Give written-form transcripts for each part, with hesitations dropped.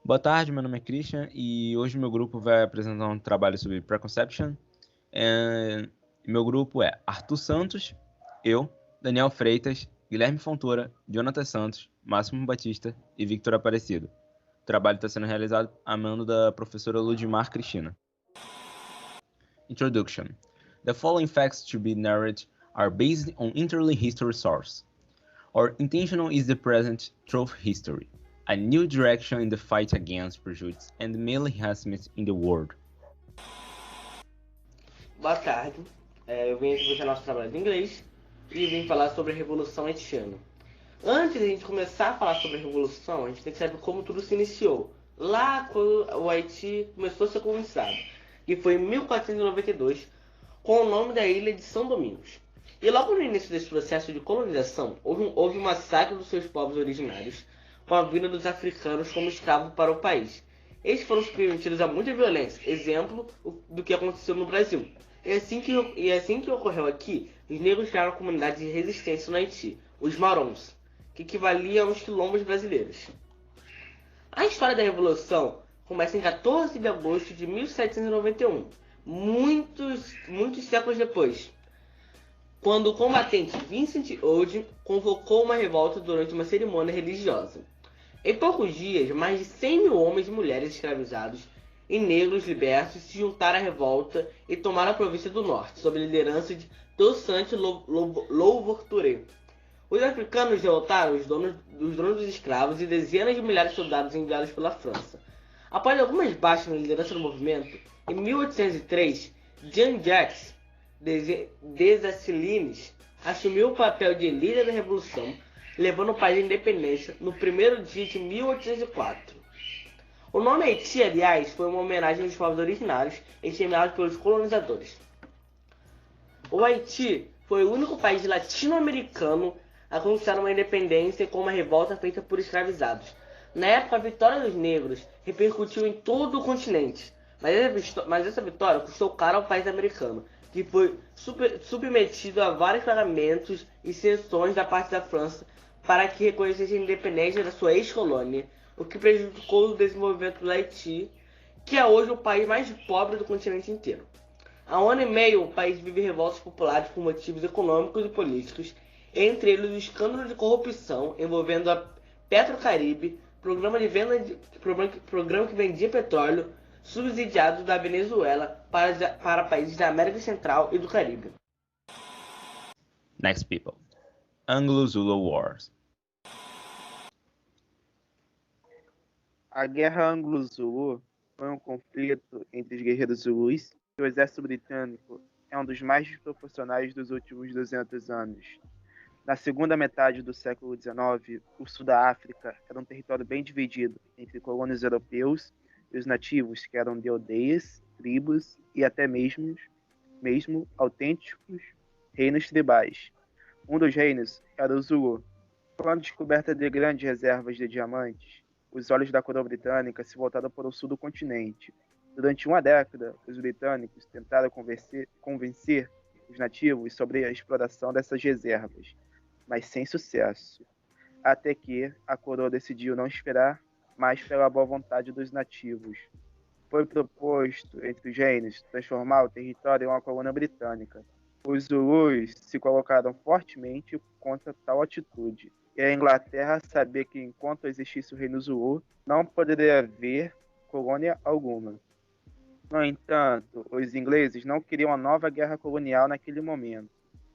Boa tarde, meu nome é Christian e hoje meu grupo vai apresentar um trabalho sobre preconception. Meu grupo é Arthur Santos, eu, Daniel Freitas, Guilherme Fontoura, Jonathan Santos, Máximo Batista e Victor Aparecido. O trabalho está sendo realizado a mando da professora Ludmar Cristina. Introduction. The following facts to be narrated are based on interlinked history source. Our intention is the present truth history, a new direction in the fight against prejudice and male harassment in the world. Boa tarde, eu vim aqui fazer nosso trabalho de inglês e vim falar sobre a Revolução Haitiana. Antes de a gente começar a falar sobre a Revolução, a gente tem que saber como tudo se iniciou. Lá quando o Haiti começou a ser colonizado, que foi em 1492, com o nome da ilha de São Domingos. E logo no início desse processo de colonização, houve um massacre dos seus povos originários, com a vinda dos africanos como escravos para o país. Eles foram submetidos a muita violência, exemplo do que aconteceu no Brasil. E assim que ocorreu aqui, os negros criaram uma comunidade de resistência no Haiti, os Marrons, que equivaliam aos quilombos brasileiros. A história da Revolução começa em 14 de agosto de 1791, muitos séculos depois, quando o combatente Vincent Oud convocou uma revolta durante uma cerimônia religiosa. Em poucos dias, mais de 100 mil homens e mulheres escravizados e negros libertos se juntaram à revolta e tomaram a província do norte, sob a liderança de Toussaint Louverture. Os africanos derrotaram os donos dos escravos e dezenas de milhares de soldados enviados pela França. Após algumas baixas na liderança do movimento, em 1803, Jean-Jacques Dessalines assumiu o papel de líder da revolução, levando o país à independência no primeiro dia de 1804. O nome Haiti, aliás, foi uma homenagem aos povos originários exterminados pelos colonizadores. O Haiti foi o único país latino-americano a conquistar uma independência com uma revolta feita por escravizados. Na época, a vitória dos negros repercutiu em todo o continente, mas essa vitória custou caro ao país americano, que foi submetido a vários pagamentos e sanções da parte da França para que reconhecesse a independência da sua ex-colônia, o que prejudicou o desenvolvimento do Haiti, que é hoje o país mais pobre do continente inteiro. Há um ano e meio, o país vive revoltas populares por motivos econômicos e políticos, entre eles o escândalo de corrupção envolvendo a Petrocaribe, programa que vendia petróleo subsidiado da Venezuela para países da América Central e do Caribe. Next people. Anglo-Zulu Wars. A Guerra Anglo-Zulu foi um conflito entre os guerreiros Zulus e o exército britânico é um dos mais desproporcionais dos últimos 200 anos. Na segunda metade do século XIX, o sul da África era um território bem dividido entre colônias europeus e os nativos, que eram de aldeias, tribos e até mesmo autênticos reinos tribais. Um dos reinos era o Zulu. Com a descoberta de grandes reservas de diamantes, os olhos da coroa britânica se voltaram para o sul do continente. Durante uma década, os britânicos tentaram convencer os nativos sobre a exploração dessas reservas, mas sem sucesso, até que a coroa decidiu não esperar mais pela boa vontade dos nativos. Foi proposto entre os reinos transformar o território em uma colônia britânica. Os Zulus se colocaram fortemente contra tal atitude, e a Inglaterra sabia que enquanto existisse o reino Zulu, não poderia haver colônia alguma. No entanto, os ingleses não queriam uma nova guerra colonial naquele momento.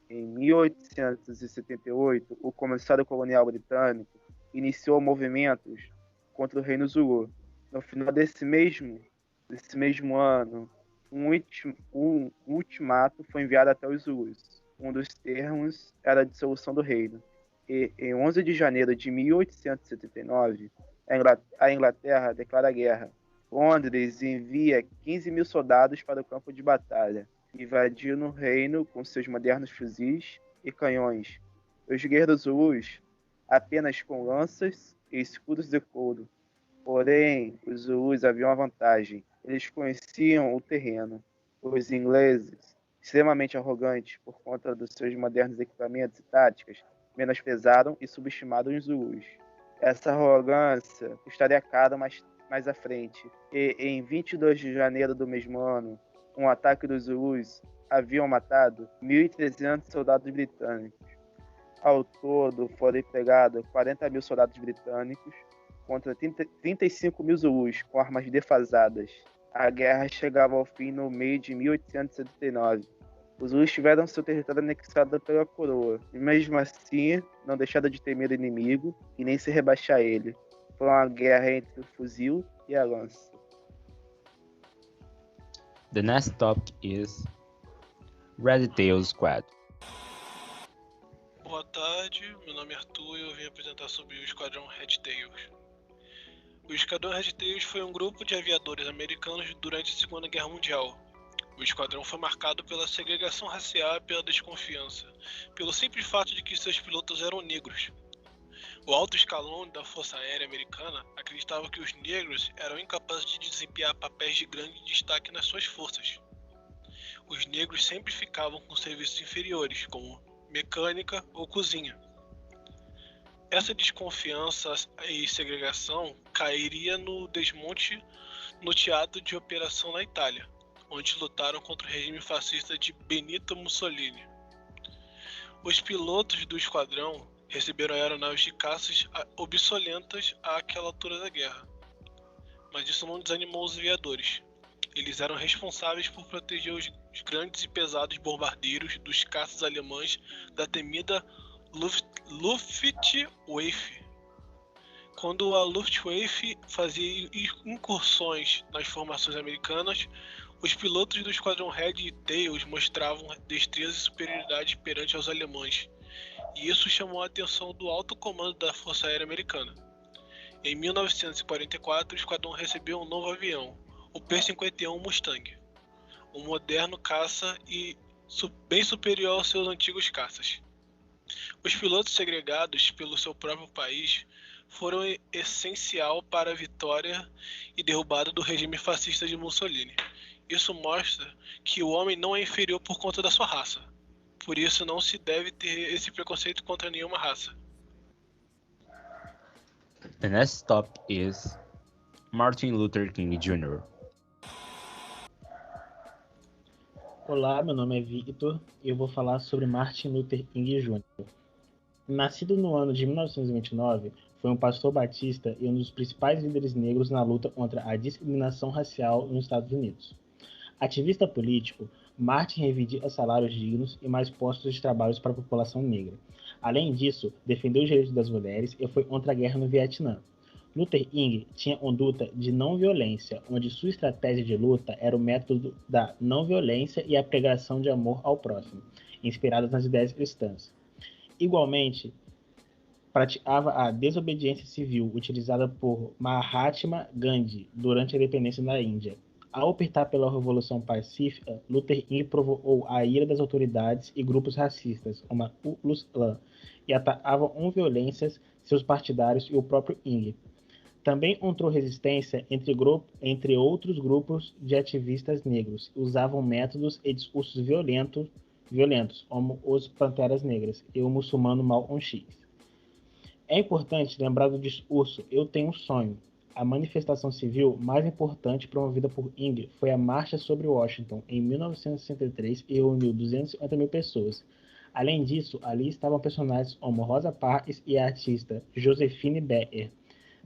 Em 1878, o comissário colonial britânico iniciou movimentos contra o reino Zulu. No final desse mesmo ano, um ultimato foi enviado até os Zulus. Um dos termos era a dissolução do reino. E, em 11 de janeiro de 1879, a Inglaterra declara guerra. Londres envia 15 mil soldados para o campo de batalha, invadindo o reino com seus modernos fuzis e canhões. Os guerreiros Zulus apenas com lanças e escudos de couro. Porém, os Zulus haviam uma vantagem. Eles conheciam o terreno. Os ingleses, extremamente arrogantes por conta dos seus modernos equipamentos e táticas, menosprezaram e subestimaram os Zulus. Essa arrogância custaria caro, mas mais à frente. E em 22 de janeiro do mesmo ano, um ataque dos Zulus haviam matado 1.300 soldados britânicos. Ao todo, foram empregados 40 mil soldados britânicos contra 35 mil Zulus com armas defasadas. A guerra chegava ao fim no meio de 1879. Os Zulus tiveram seu território anexado pela coroa, e mesmo assim não deixaram de temer o inimigo e nem se rebaixar a ele. Foi uma guerra entre o fuzil e a lança. The next topic is Red Tail Squad. Boa tarde, meu nome é Arthur e eu vim apresentar sobre o Esquadrão Red Tails. O Esquadrão Red Tails foi um grupo de aviadores americanos durante a Segunda Guerra Mundial. O esquadrão foi marcado pela segregação racial e pela desconfiança, pelo simples fato de que seus pilotos eram negros. O alto escalão da Força Aérea Americana acreditava que os negros eram incapazes de desempenhar papéis de grande destaque nas suas forças. Os negros sempre ficavam com serviços inferiores, como mecânica ou cozinha. Essa desconfiança e segregação cairia no desmonte no teatro de operação na Itália, onde lutaram contra o regime fascista de Benito Mussolini. Os pilotos do esquadrão receberam aeronaves de caças obsoletas àquela altura da guerra, mas isso não desanimou os aviadores. Eles eram responsáveis por proteger os grandes e pesados bombardeiros dos caças alemães da temida Luftwaffe. Quando a Luftwaffe fazia incursões nas formações americanas, os pilotos do Esquadrão Red Tails mostravam destreza e superioridade perante aos alemães, e isso chamou a atenção do alto comando da Força Aérea Americana. Em 1944, o esquadrão recebeu um novo avião, o P-51 Mustang, um moderno caça e bem superior aos seus antigos caças. Os pilotos segregados pelo seu próprio país foram essencial para a vitória e derrubada do regime fascista de Mussolini. Isso mostra que o homem não é inferior por conta da sua raça. Por isso não se deve ter esse preconceito contra nenhuma raça. The next topic is Martin Luther King Jr. Olá, meu nome é Victor e eu vou falar sobre Martin Luther King Jr. Nascido no ano de 1929, foi um pastor batista e um dos principais líderes negros na luta contra a discriminação racial nos Estados Unidos. Ativista político, Martin reivindica salários dignos e mais postos de trabalho para a população negra. Além disso, defendeu os direitos das mulheres e foi contra a guerra no Vietnã. Luther King tinha conduta de não violência, onde sua estratégia de luta era o método da não violência e a pregação de amor ao próximo, inspiradas nas ideias cristãs. Igualmente, praticava a desobediência civil utilizada por Mahatma Gandhi durante a independência da Índia. Ao optar pela Revolução Pacífica, Luther King provocou a ira das autoridades e grupos racistas, como a Ku Klux Klan, e atacavam com violências seus partidários e o próprio King. Também encontrou resistência entre outros grupos de ativistas negros, que usavam métodos e discursos violentos, como os Panteras Negras e o muçulmano Malcolm X. É importante lembrar do discurso Eu Tenho um Sonho. A manifestação civil mais importante promovida por King foi a Marcha sobre Washington, em 1963, e reuniu 250 mil pessoas. Além disso, ali estavam personagens como Rosa Parks e a artista Josephine Baker.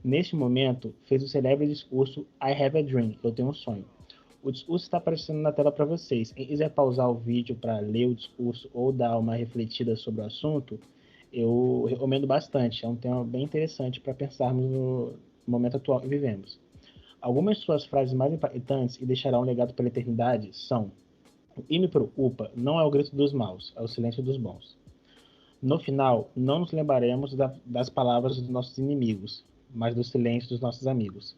Neste momento, fez o célebre discurso I Have a Dream, Eu Tenho um Sonho. O discurso está aparecendo na tela para vocês. Quem quiser pausar o vídeo para ler o discurso ou dar uma refletida sobre o assunto, eu recomendo bastante. É um tema bem interessante para pensarmos no momento atual que vivemos. Algumas de suas frases mais impactantes e deixarão um legado pela eternidade são: o que me preocupa não é o grito dos maus, é o silêncio dos bons. No final, não nos lembraremos das palavras dos nossos inimigos, mas do silêncio dos nossos amigos.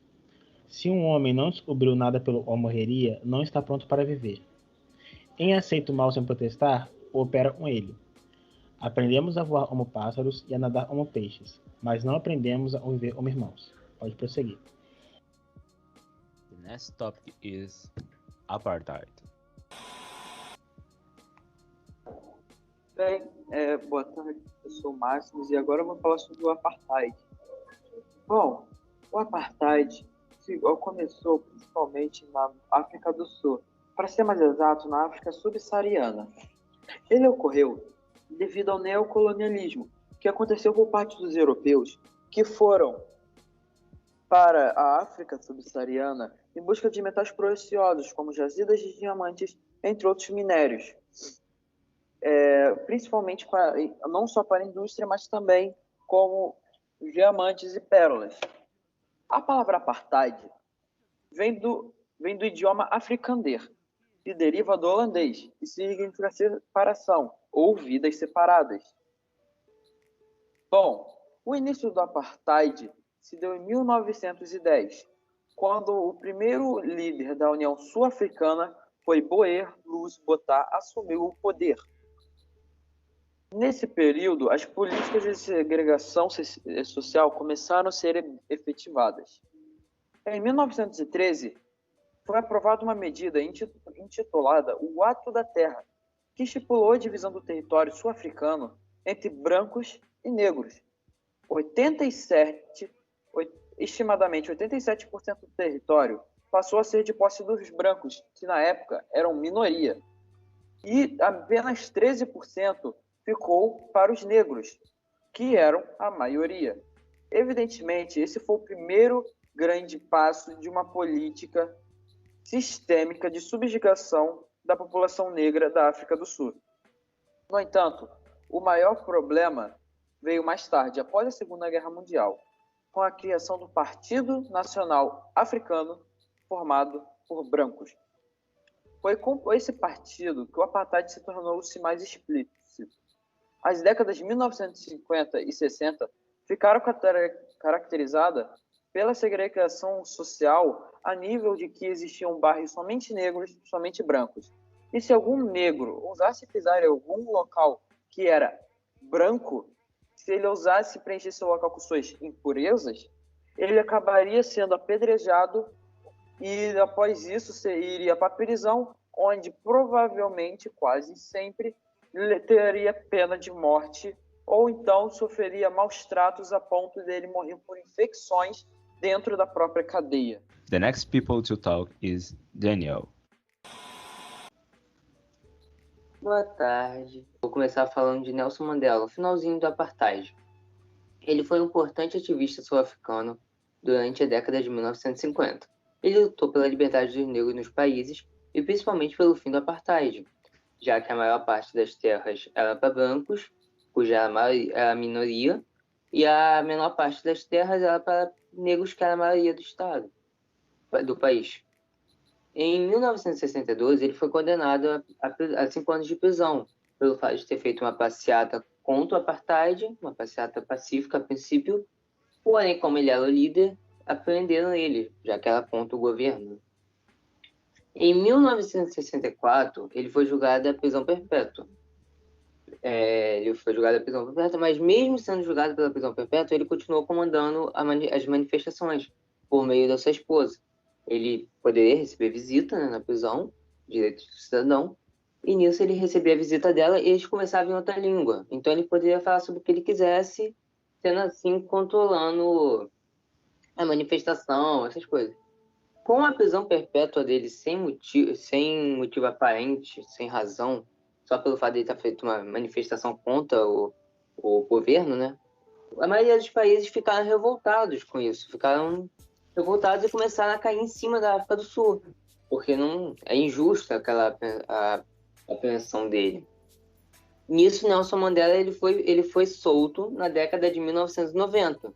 Se um homem não descobriu nada pelo qual morreria, não está pronto para viver. Quem aceita o mal sem protestar, opera com ele. Aprendemos a voar como pássaros e a nadar como peixes, mas não aprendemos a viver como irmãos. Pode prosseguir. The next topic is Apartheid. Bem, boa tarde, eu sou o Máximos e agora eu vou falar sobre o Apartheid. Bom, o Apartheid começou principalmente na África do Sul, para ser mais exato, na África subsaariana. Ele ocorreu devido ao neocolonialismo, que aconteceu por parte dos europeus, que foram para a África subsaariana em busca de metais preciosos, como jazidas de diamantes, entre outros minérios. Principalmente não só para a indústria, mas também como diamantes e pérolas. A palavra apartheid vem do idioma afrikaner, que deriva do holandês, e significa separação, ou vidas separadas. Bom, o início do apartheid se deu em 1910, quando o primeiro líder da União Sul-Africana foi Boer Louis Botha, assumiu o poder. Nesse período, as políticas de segregação social começaram a ser efetivadas. Em 1913, foi aprovada uma medida intitulada o Ato da Terra, que estipulou a divisão do território sul-africano entre brancos e negros. Estimadamente 87% do território passou a ser de posse dos brancos, que na época eram minoria, e apenas 13% ficou para os negros, que eram a maioria. Evidentemente, esse foi o primeiro grande passo de uma política sistêmica de subjugação da população negra da África do Sul. No entanto, o maior problema veio mais tarde, após a Segunda Guerra Mundial, com a criação do Partido Nacional Africano, formado por brancos. Foi com esse partido que o apartheid se tornou-se mais explícito. As décadas de 1950 e 60 ficaram caracterizadas pela segregação social a nível de que existiam bairros somente negros, somente brancos. E se algum negro ousasse pisar em algum local que era branco, se ele ousasse preencher seu local com suas impurezas, ele acabaria sendo apedrejado e após isso iria para a prisão, onde provavelmente, quase sempre, teria pena de morte ou então sofreria maus tratos a ponto dele morrer por infecções dentro da própria cadeia. The next people to talk is Daniel. Boa tarde. Vou começar falando de Nelson Mandela, o finalzinho do apartheid. Ele foi um importante ativista sul-africano durante a década de 1950. Ele lutou pela liberdade dos negros nos países e principalmente pelo fim do apartheid, já que a maior parte das terras era para brancos, cuja era a minoria, e a menor parte das terras era para negros, que era a maioria do país. Em 1962, ele foi condenado a 5 anos de prisão, pelo fato de ter feito uma passeata contra o apartheid, uma passeata pacífica a princípio, porém, como ele era o líder, prenderam ele, já que era contra o governo. Em 1964, ele foi julgado à prisão perpétua. Mas mesmo sendo julgado pela prisão perpétua, ele continuou comandando as manifestações por meio da sua esposa. Ele poderia receber visita, né, na prisão, direito do cidadão, e nisso ele recebia a visita dela e eles conversavam em outra língua. Então ele poderia falar sobre o que ele quisesse, sendo assim controlando a manifestação, essas coisas. Com a prisão perpétua dele sem motivo aparente, sem razão, só pelo fato de ele ter feito uma manifestação contra o governo, né? A maioria dos países ficaram revoltados com isso, e começaram a cair em cima da África do Sul, porque não é injusta a apreensão dele. Nisso, Nelson Mandela ele foi solto na década de 1990.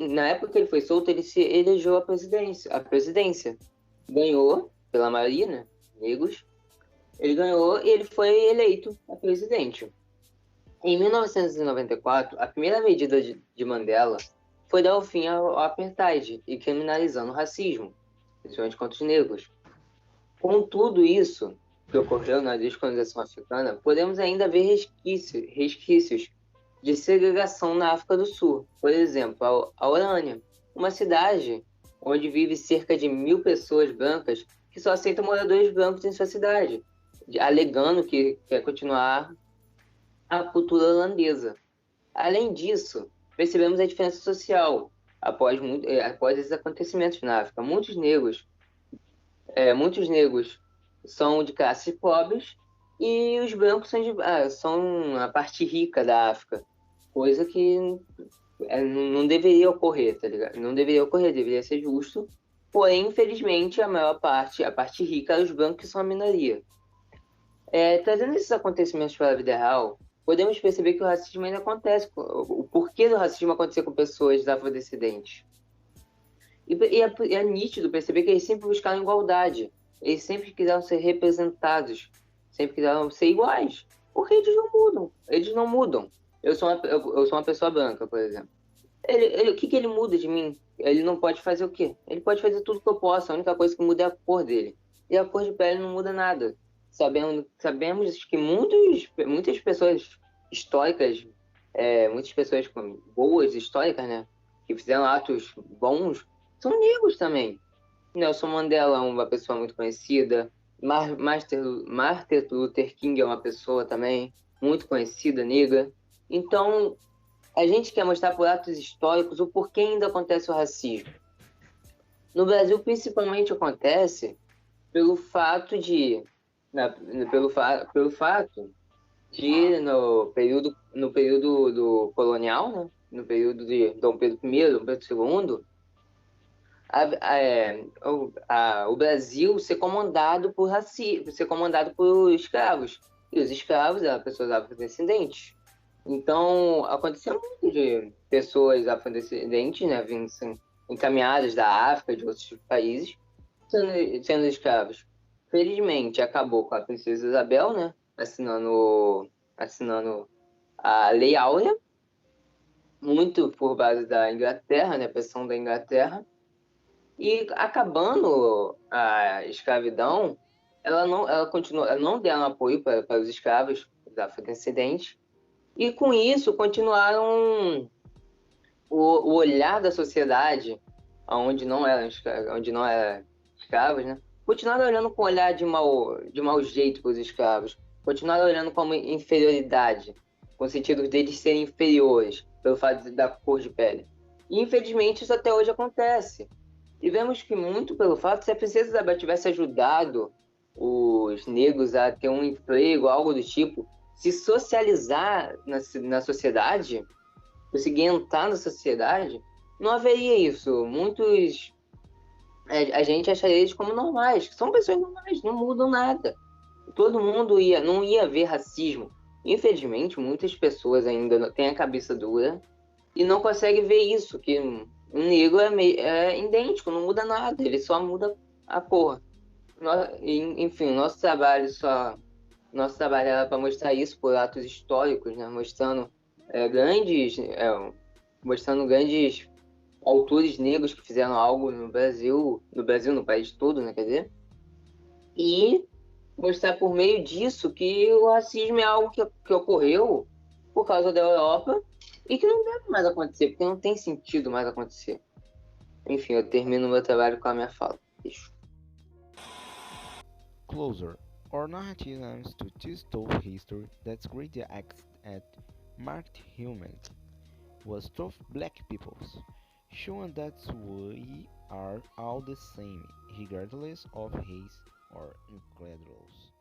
Na época que ele foi solto, ele se elegeu à presidência. Ganhou, pela maioria, né, negros. Ele ganhou e ele foi eleito a presidente. Em 1994, a primeira medida de Mandela foi dar o fim ao apartheid e criminalizando o racismo, principalmente contra os negros. Com tudo isso que ocorreu na descolonização africana, podemos ainda ver resquícios de segregação na África do Sul. Por exemplo, a Orânia, uma cidade onde vive cerca de 1.000 pessoas brancas que só aceitam moradores brancos em sua cidade, alegando que quer continuar a cultura holandesa. Além disso, percebemos a diferença social. após esses acontecimentos na África. Muitos negros são de classes pobres e os brancos são a parte rica da África, coisa que não deveria ocorrer, tá ligado? Não deveria ocorrer, deveria ser justo. Porém, infelizmente, a parte rica, os brancos que são a minoria. Trazendo esses acontecimentos para a vida real, podemos perceber que o racismo ainda acontece. O porquê do racismo acontecer com pessoas afrodescendentes. É nítido perceber que eles sempre buscaram igualdade. Eles sempre quiseram ser representados. Sempre quiseram ser iguais. Porque eles não mudam. Eles não mudam. Eu sou uma pessoa branca, por exemplo. O que ele muda de mim? Ele não pode fazer o quê? Ele pode fazer tudo que eu posso. A única coisa que muda é a cor dele. E a cor de pele não muda nada. Sabemos que muitas pessoas históricas, muitas pessoas boas, históricas, né? Que fizeram atos bons, são negros também. Nelson Mandela é uma pessoa muito conhecida. Martin Luther King é uma pessoa também muito conhecida, negra. Então, a gente quer mostrar por atos históricos o porquê ainda acontece o racismo. No Brasil, principalmente, acontece pelo fato de, no período do colonial, né? No período de Dom Pedro I, Dom Pedro II, o Brasil ser comandado por escravos. E os escravos eram pessoas afrodescendentes. Então, aconteceu muito de pessoas afrodescendentes, né, vindo encaminhadas da África, de outros países, sendo escravos. Felizmente, acabou com a Princesa Isabel, né, assinando a Lei Áurea, muito por base da Inglaterra, né, pressão da Inglaterra. E acabando a escravidão, ela não deram apoio para os escravos, os afrodescendentes. E com isso continuaram o olhar da sociedade, onde não eram escravos, né? Continuaram olhando com olhar de mau jeito para os escravos. Continuaram olhando como inferioridade, com o sentido deles serem inferiores pelo fato da cor de pele. E infelizmente isso até hoje acontece. E vemos que muito pelo fato, se a Princesa Isabel tivesse ajudado os negros a ter um emprego, algo do tipo, se socializar na sociedade, conseguir entrar na sociedade, não haveria isso. A gente acharia eles como normais, que são pessoas normais, não mudam nada. Todo mundo não ia ver racismo. Infelizmente, muitas pessoas ainda têm a cabeça dura e não conseguem ver isso, que um negro é idêntico, não muda nada, ele só muda a cor. Enfim, nosso trabalho era para mostrar isso por atos históricos, né? Mostrando grandes autores negros que fizeram algo no Brasil, no país todo, né? Quer dizer, e mostrar por meio disso que o racismo é algo que ocorreu por causa da Europa e que não deve mais acontecer, porque não tem sentido mais acontecer. Enfim, eu termino meu trabalho com a minha fala. Beijo. Closer. Our narrative aims to tell history that's great acts at marked humans was tough black peoples, showing that we are all the same, regardless of race or incredulous.